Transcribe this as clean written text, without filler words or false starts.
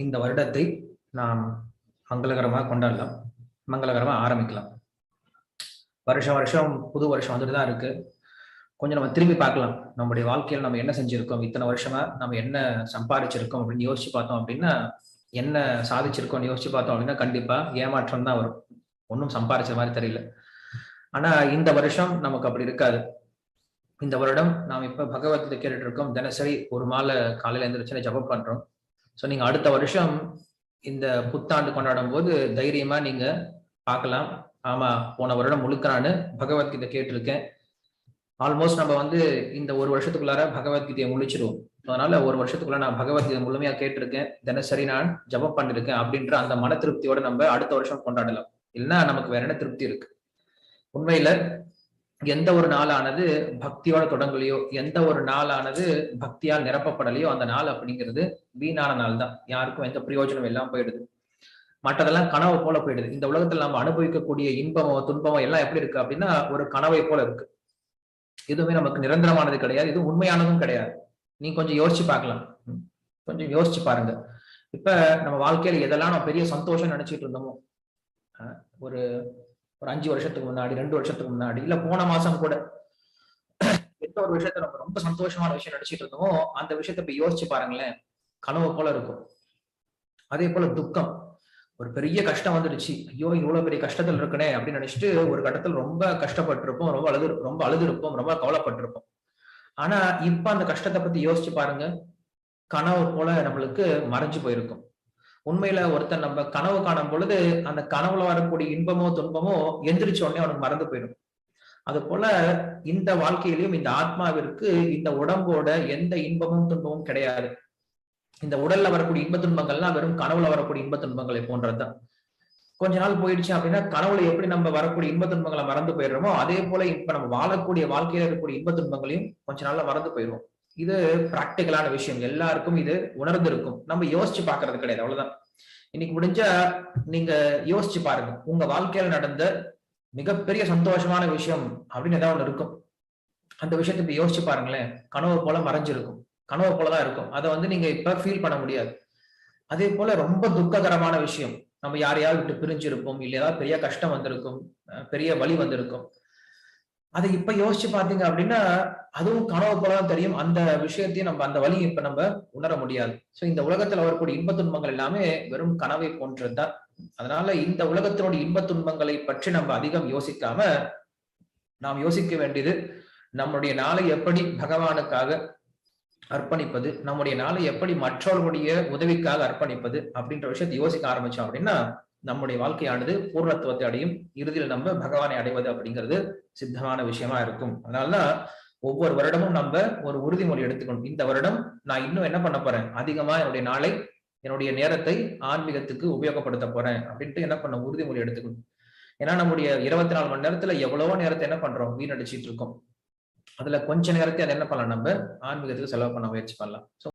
இந்த வருடத்தை நாம் மங்களகரமாக கொண்டாடலாம், மங்களகரமா ஆரம்பிக்கலாம். வருஷம் வருஷம் புது வருஷம் வந்துட்டு தான் இருக்கு. கொஞ்சம் நம்ம திரும்பி பார்க்கலாம். நம்முடைய வாழ்க்கையில நம்ம என்ன செஞ்சிருக்கோம், இத்தனை வருஷமா நம்ம என்ன சம்பாதிச்சிருக்கோம் அப்படின்னு யோசிச்சு பார்த்தோம் அப்படின்னா, என்ன சாதிச்சிருக்கோம்னு யோசிச்சு பார்த்தோம் அப்படின்னா, கண்டிப்பா ஏமாற்றம் தான் வரும். ஒன்றும் சம்பாதிச்ச மாதிரி தெரியல. ஆனா இந்த வருஷம் நமக்கு அப்படி இருக்காது. இந்த வருடம் நாம் இப்ப பகவத்கீதை கேட்டுட்டு இருக்கோம். தினசரி ஒரு மாலை காலையில எழுந்திரிச்சு ஜபம் பண்றோம். ஸோ நீங்க அடுத்த வருஷம் இந்த புத்தாண்டு கொண்டாடும் போது தைரியமா நீங்க பார்க்கலாம். ஆமா, போன வருடம் முழுக்கிறான்னு பகவத்கீதை கேட்டிருக்கேன். ஆல்மோஸ்ட் நம்ம இந்த ஒரு வருஷத்துக்குள்ளார பகவத்கீதையை முழிச்சிருவோம். அதனால ஒரு வருஷத்துக்குள்ள நான் பகவத்கீதை முழுமையா கேட்டிருக்கேன், தினசரி நான் ஜபம் பண்ணிருக்கேன் அப்படின்ற அந்த மன திருப்தியோட நம்ம அடுத்த வருஷம் கொண்டாடலாம். இல்லைன்னா நமக்கு வேற என்ன திருப்தி இருக்கு? உண்மையில எந்த ஒரு நாளானது பக்தியோட தொடங்கலையோ, எந்த ஒரு நாளானது பக்தியால் நிரப்பப்படலையோ, அந்த நாள் அப்படிங்கிறது வீணான நாள் தான். யாருக்கும் எந்த பிரயோஜனம் எல்லாம் போயிடுது. மற்றதெல்லாம் கனவு போல போயிடுது. இந்த உலகத்துல நம்ம அனுபவிக்கக்கூடிய இன்பமோ துன்பமோ எல்லாம் எப்படி இருக்கு அப்படின்னா ஒரு கனவை போல இருக்கு. எதுவுமே நமக்கு நிரந்தரமானது கிடையாது, இது உண்மையானதும் கிடையாது. நீங்க கொஞ்சம் யோசிச்சு பார்க்கலாம். கொஞ்சம் யோசிச்சு பாருங்க. இப்ப நம்ம வாழ்க்கையில எதெல்லாம் நம்ம பெரிய சந்தோஷம் நினைச்சிட்டு இருந்தோமோ, ஒரு ஒரு 5 வருஷத்துக்கு முன்னாடி, 2 வருஷத்துக்கு முன்னாடி, இல்ல போன மாசம் கூட எந்த ஒரு விஷயத்த நம்ம ரொம்ப சந்தோஷமான விஷயம் நினைச்சிட்டு இருந்தோமோ அந்த விஷயத்த போய் யோசிச்சு பாருங்களேன், கனவு போல இருக்கும். அதே போல துக்கம், ஒரு பெரிய கஷ்டம் வந்துடுச்சு, ஐயோ இவ்வளவு பெரிய கஷ்டத்துல இருக்கனே அப்படின்னு நினைச்சிட்டு ஒரு கட்டத்துல ரொம்ப கஷ்டப்பட்டிருப்போம், ரொம்ப அழுதுருப்போம், ரொம்ப கவலைப்பட்டிருப்போம். ஆனா இப்ப அந்த கஷ்டத்தை பத்தி யோசிச்சு பாருங்க, கனவு போல நம்மளுக்கு மறைஞ்சு போயிருக்கும். உண்மையில ஒருத்தன் நம்ம கனவு காணும் பொழுது அந்த கனவுல வரக்கூடிய இன்பமோ துன்பமோ எந்திரிச்ச உடனே அவனுக்கு மறந்து போயிடும். அது போல இந்த வாழ்க்கையிலும் இந்த ஆத்மாவிற்கு இந்த உடம்போட எந்த இன்பமும் துன்பமும் கிடையாது. இந்த உடல்ல வரக்கூடிய இன்ப துன்பங்கள்லாம் வெறும் கனவுல வரக்கூடிய இன்ப துன்பங்களை போன்றதுதான். கொஞ்ச நாள் போயிடுச்சு அப்படின்னா கனவுல எப்படி நம்ம வரக்கூடிய இன்ப துன்பங்களை மறந்து போயிடுறோமோ, அதே போல இப்ப நம்ம வாழக்கூடிய வாழ்க்கையில இருக்கக்கூடிய இன்ப துன்பங்களையும் கொஞ்ச நாள்ல மறந்து போயிடுவோம். இது பிராக்டிகலான விஷயம், எல்லாருக்கும் இது உணர்ந்து இருக்கும். நம்ம யோசிச்சு பாக்குறது கிடையாது, அவ்வளவுதான். இன்னைக்கு முடிஞ்சா நீங்க யோசிச்சு பாருங்க, உங்க வாழ்க்கையில நடந்த மிகப்பெரிய சந்தோஷமான விஷயம் அப்படின்னு ஏதாவது ஒண்ணு இருக்கும். அந்த விஷயத்தை இப்ப யோசிச்சு பாருங்களேன், கனவு போல மறைஞ்சிருக்கும், கனவு போலதான் இருக்கும். அதை நீங்க இப்ப ஃபீல் பண்ண முடியாது. அதே போல ரொம்ப துக்ககரமான விஷயம், நம்ம யாரையாவது விட்டு பிரிஞ்சிருப்போம், இல்ல ஏதாவது பெரிய கஷ்டம் வந்திருக்கும், பெரிய வலி வந்திருக்கும். அதை இப்ப யோசிச்சு பாத்தீங்க அப்படின்னா அதுவும் கனவு போலதான் தெரியும். அந்த விஷயத்தையும் நம்ம அந்த வலியை இப்ப நம்ம உணர முடியாது. சோ இந்த உலகத்துல வரக்கூடிய இன்ப துன்பங்கள் எல்லாமே வெறும் கனவை போன்றதுதான். அதனால இந்த உலகத்தினுடைய இன்ப துன்பங்களை பற்றி நம்ம அதிகம் யோசிக்காம நாம் யோசிக்க வேண்டியது, நம்முடைய நாளை எப்படி பகவானுக்காக அர்ப்பணிப்பது, நம்முடைய நாளை எப்படி மற்றவர்களுடைய உதவிக்காக அர்ப்பணிப்பது அப்படின்ற விஷயத்தை யோசிக்க ஆரம்பிச்சோம் அப்படின்னா நம்முடைய வாழ்க்கையானது பூர்ணத்துவத்தை அடையும். இறுதியில் நம்ம பகவானை அடைவது அப்படிங்கிறது சித்தமான விஷயமா இருக்கும். அதனாலதான் ஒவ்வொரு வருடமும் நம்ம ஒரு உறுதிமொழி எடுத்துக்கணும். இந்த வருடம் நான் இன்னும் என்ன பண்ண போறேன், அதிகமா என்னுடைய நாளை, என்னுடைய நேரத்தை ஆன்மீகத்துக்கு உபயோகப்படுத்த போறேன் அப்படின்ட்டு என்ன பண்ண உறுதிமொழி எடுத்துக்கணும். ஏன்னா நம்முடைய 24 மணி நேரத்துல எவ்வளவோ நேரத்தை என்ன பண்றோம், வீணடிச்சிட்டு இருக்கோம். அதுல கொஞ்ச நேரத்தை அதை என்ன பண்ணலாம், நம்ம ஆன்மீகத்துக்கு செலவு பண்ண முயற்சி பண்ணலாம்.